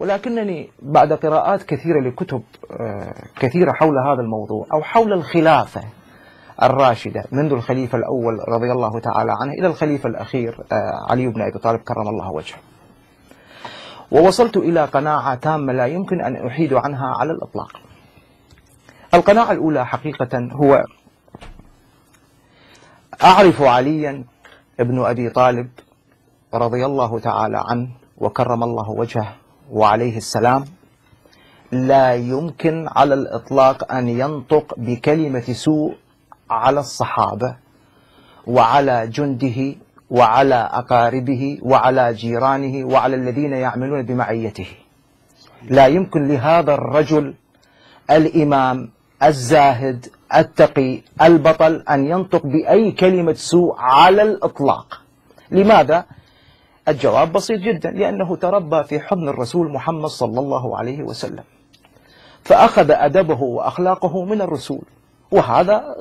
ولكنني بعد قراءات كثيرة لكتب كثيرة حول هذا الموضوع أو حول الخلافة الراشدة منذ الخليفة الأول رضي الله تعالى عنه إلى الخليفة الأخير علي بن أبي طالب كرم الله وجهه، ووصلت إلى قناعة تامة لا يمكن أن أحيد عنها على الإطلاق. القناعة الأولى حقيقة هو أعرف عليا ابن أبي طالب رضي الله تعالى عنه وكرم الله وجهه وعليه السلام لا يمكن على الإطلاق أن ينطق بكلمة سوء على الصحابة وعلى جنده وعلى أقاربه وعلى جيرانه وعلى الذين يعملون بمعيته. لا يمكن لهذا الرجل الإمام الزاهد التقي البطل أن ينطق بأي كلمة سوء على الإطلاق. لماذا؟ الجواب بسيط جدا، لأنه تربى في حضن الرسول محمد صلى الله عليه وسلم، فأخذ أدبه وأخلاقه من الرسول، وهذا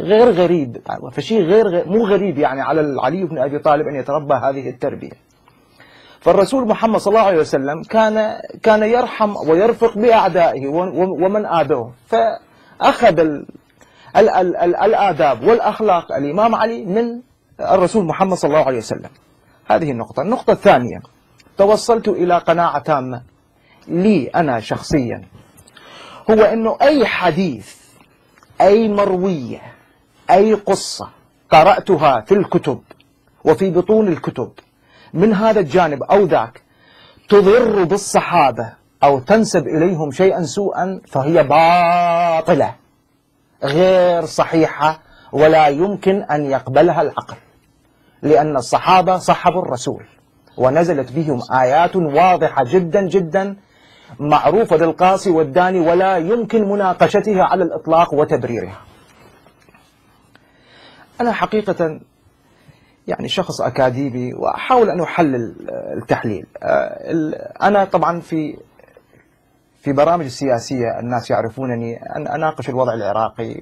غير غريب، فشيء مو غريب على علي بن أبي طالب أن يتربى هذه التربية. فالرسول محمد صلى الله عليه وسلم كان يرحم ويرفق بأعدائه ومن آذوه، فأخذ الآداب والأخلاق الإمام علي من الرسول محمد صلى الله عليه وسلم. هذه النقطة. النقطة الثانية، توصلت إلى قناعة تامة لي أنا شخصيا، هو أنه أي حديث أي مروية أي قصة قرأتها في الكتب وفي بطون الكتب من هذا الجانب أو ذاك تضر بالصحابة أو تنسب إليهم شيئا سوءا فهي باطلة غير صحيحة ولا يمكن أن يقبلها العقل، لأن الصحابة صحبوا الرسول ونزلت بهم آيات واضحة جدا جدا معروفة للقاصي والداني ولا يمكن مناقشتها على الإطلاق وتبريرها. أنا حقيقة شخص أكاديمي وأحاول أن أحلل التحليل. أنا طبعا في برامج السياسية الناس يعرفونني أن أناقش الوضع العراقي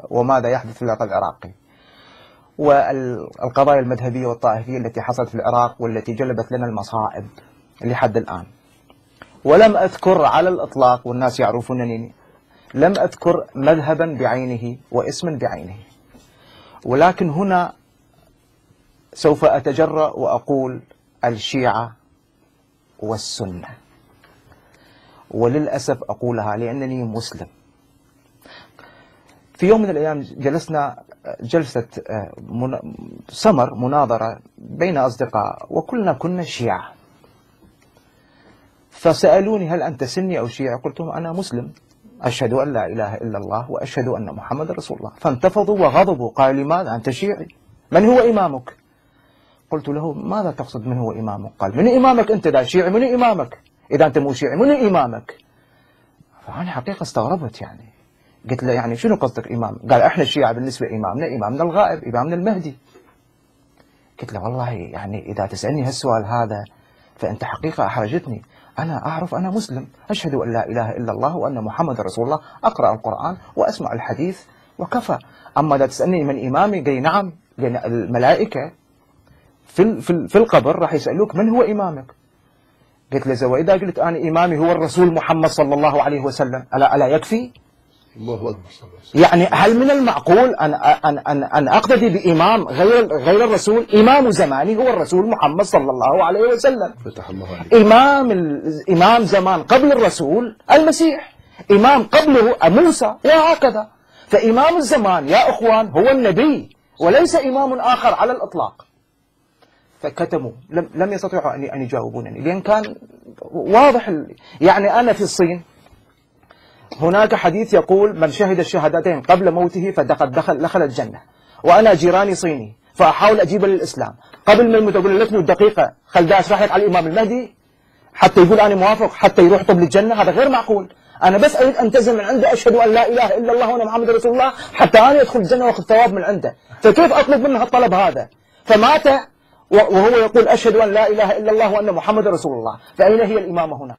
وماذا يحدث في الوضع العراقي والقضايا المذهبية والطائفية التي حصلت في العراق والتي جلبت لنا المصائب لحد الآن. ولم أذكر على الإطلاق، والناس يعرفونني، لم أذكر مذهبا بعينه واسما بعينه، ولكن هنا سوف أتجرأ وأقول الشيعة والسنة، وللأسف أقولها لأنني مسلم. في يوم من الأيام جلسنا جلسة سمر مناظرة بين أصدقاء وكلنا كنا شيعة، فسألوني هل أنت سني أو شيعي؟ قلت لهم أنا مسلم أشهد أن لا إله إلا الله وأشهد أن محمد رسول الله. فانتفضوا وغضبوا، قال لماذا أنت شيعي؟ من هو إمامك؟ قلت له ماذا تقصد من هو إمامك؟ قال من إمامك أنت ذا شيعي؟ من إمامك؟ إذا أنت مو شيعي من إمامك؟ فأنا حقيقة استغربت، قلت له شنو قصدك إمام؟ قال إحنا الشيعة بالنسبة إمامنا الغائب، إمامنا المهدي. قلت له والله إذا تسألني هالسؤال هذا فأنت حقيقة أحرجتني. أنا أعرف أنا مسلم أشهد أن لا إله إلا الله وأن محمد رسول الله، أقرأ القرآن وأسمع الحديث وكفى. أما إذا تسألني من إمامي؟ قال نعم، لأن الملائكة في القبر راح يسألوك من هو إمامك. قلت له وإذا قلت أنا إمامي هو الرسول محمد صلى الله عليه وسلم ألا يكفي؟ الله أكبر. هل من المعقول أن أقتدي بإمام غير الرسول؟ إمام زماني هو الرسول محمد صلى الله عليه وسلم. فتح الله عليك. إمام زمان قبل الرسول المسيح، إمام قبله موسى، وهكذا. فإمام الزمان يا أخوان هو النبي وليس إمام آخر على الإطلاق. فكتموا، لم يستطيعوا أن يجاوبونني، لأن كان واضح. أنا في الصين هناك حديث يقول من شهد الشهادتين قبل موته دخل الجنة، وأنا جيراني صيني فأحاول أجيب للإسلام. قبل ما يموت أقول لك دقيقة خلداش راح على الإمام المهدي حتى يقول أنا موافق حتى يروح طب للجنة؟ هذا غير معقول. أنا بس أريد أنتزم من عنده أشهد أن لا إله إلا الله وأن محمد رسول الله حتى أنا أدخل الجنة وأخذ ثواب من عنده. فكيف أطلب منه الطلب هذا؟ فمات وهو يقول أشهد أن لا إله إلا الله وأن محمد رسول الله، فأين هي الإمامة هنا؟